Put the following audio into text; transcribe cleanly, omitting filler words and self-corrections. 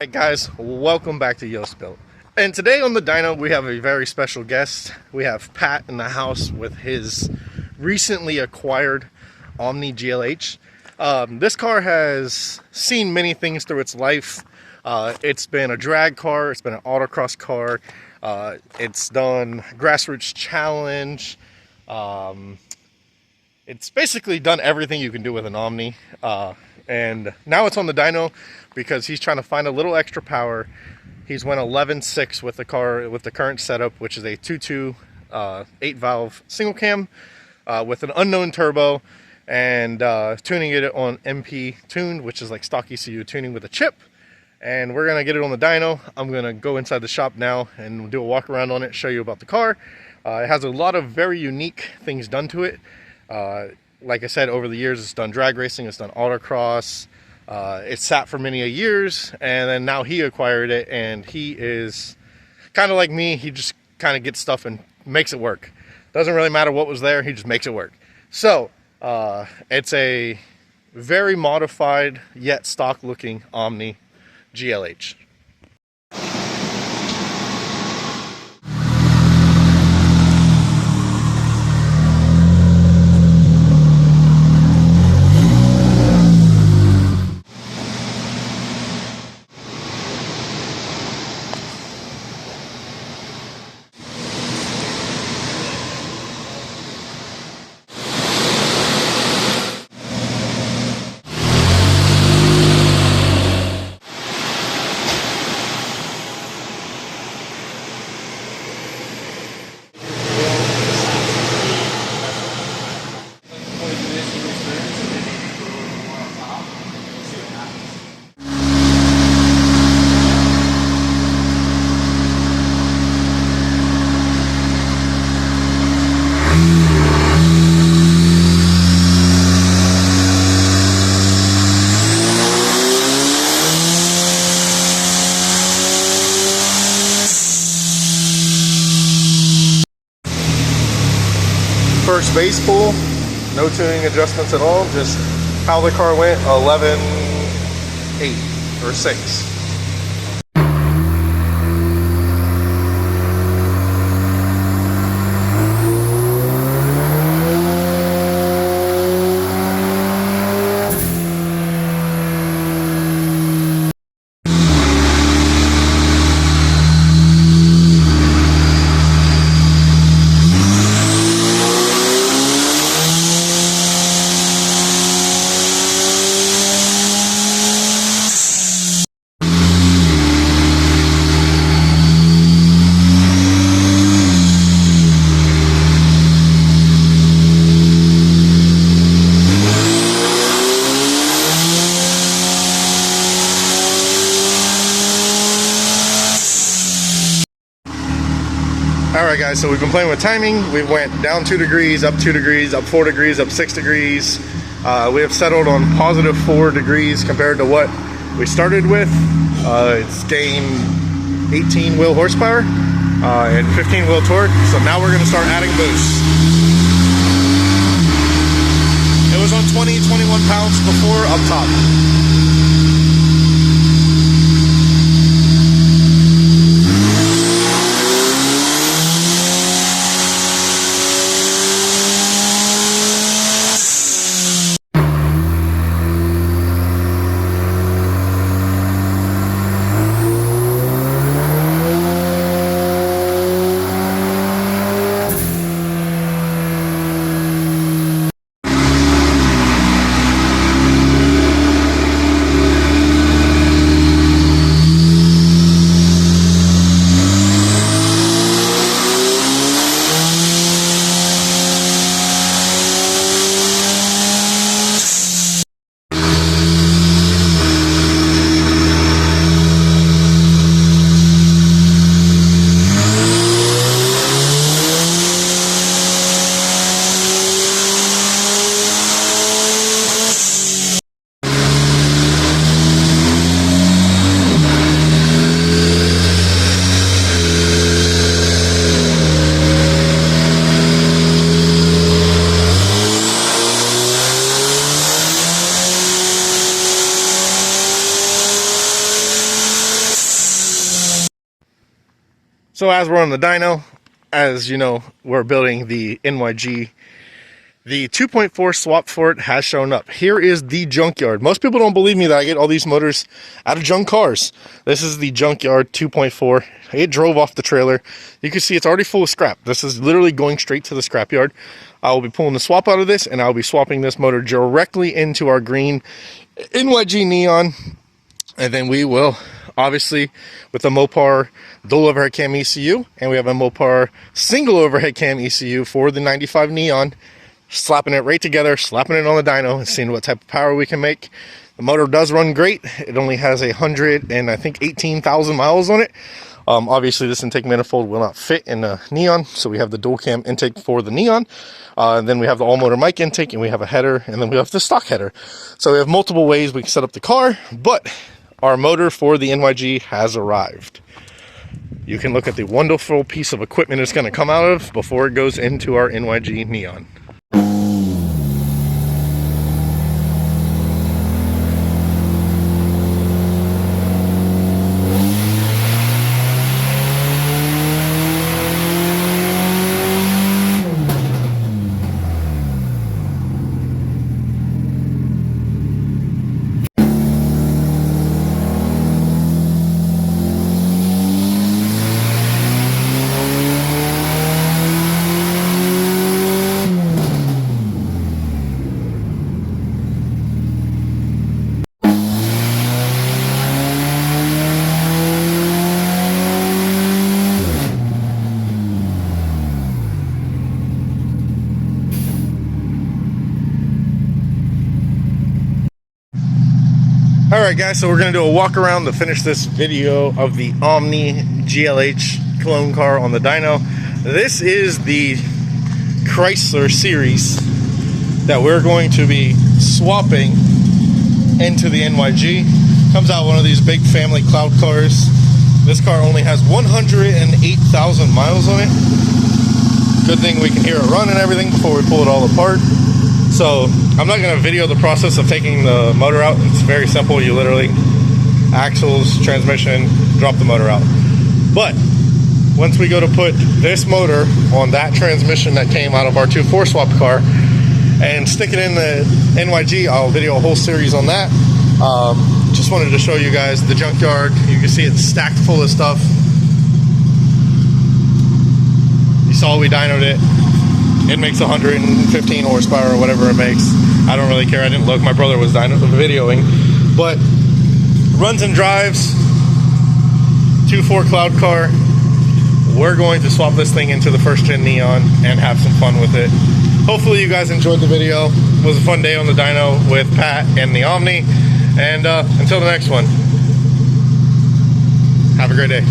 Hey guys, welcome back to Yost Built. And today on the dyno we have a very special guest. We have Pat in the house with his recently acquired Omni GLH. This car has seen many things through its life. It's been a drag car, it's been an autocross car, it's done grassroots challenge. It's basically done everything you can do with an Omni. And now it's on the dyno because he's trying to find a little extra power. He's went 11.6 with the car with the current setup, which is a 2.2 8-valve single cam with an unknown turbo, and tuning it on MP tuned, which is like stock ECU tuning with a chip. And we're gonna get it on the dyno. I'm gonna go inside the shop now and do a walk around on it, show you about the car. It has a lot of very unique things done to it. Like I said, over the years, it's done drag racing, it's done autocross. It's sat for many years, and then now he acquired it, and he is kind of like me. He just kind of gets stuff and makes it work. Doesn't really matter what was there, he just makes it work. So it's a very modified yet stock looking Omni GLH. First base pull, no tuning adjustments at all, just how the car went, 11.8 or 6. Alright guys, so we've been playing with timing. We went down 2 degrees, up 2 degrees, up 4 degrees, up 6 degrees. We have settled on positive 4 degrees compared to what we started with. It's gained 18 wheel horsepower and 15 wheel torque. So now we're going to start adding boost. It was on 20, 21 pounds before up top. So as we're on the dyno, as you know, we're building the NYG. The 2.4 swap for it has shown up. Here is the junkyard. Most people don't believe me that I get all these motors out of junk cars. This is the junkyard 2.4. It drove off the trailer. You can see it's already full of scrap. This is literally going straight to the scrapyard. I will be pulling the swap out of this, and I'll be swapping this motor directly into our green NYG Neon. And then we will, obviously, with the Mopar dual overhead cam ECU, and we have a Mopar single overhead cam ECU for the 95 Neon, slapping it right together, slapping it on the dyno, and seeing what type of power we can make. The motor does run great. It only has 18,000 miles on it. Obviously, this intake manifold will not fit in a Neon, so we have the dual cam intake for the Neon. And then we have the all motor mic intake, and we have a header, and then we have the stock header. So we have multiple ways we can set up the car, but our motor for the NYG has arrived. You can look at the wonderful piece of equipment it's going to come out of before it goes into our NYG Neon. Alright guys, so we're going to do a walk around to finish this video of the Omni GLH clone car on the dyno. This is the Chrysler series that we're going to be swapping into the NYG. Comes out one of these big family cloud cars. This car only has 108,000 miles on it. Good thing we can hear it run and everything before we pull it all apart. So I'm not going to video the process of taking the motor out. It's very simple. You literally axles, transmission, drop the motor out. But once we go to put this motor on that transmission that came out of our 2.4 swap car and stick it in the NYG, I'll video a whole series on that. Just wanted to show you guys the junkyard. You can see it's stacked full of stuff. You saw we dynoed it. It makes 115 horsepower or whatever it makes. I don't really care. I didn't look. My brother was videoing. But runs and drives. 2.4 cloud car. We're going to swap this thing into the first gen Neon and have some fun with it. Hopefully you guys enjoyed the video. It was a fun day on the dyno with Pat and the Omni. And until the next one, have a great day.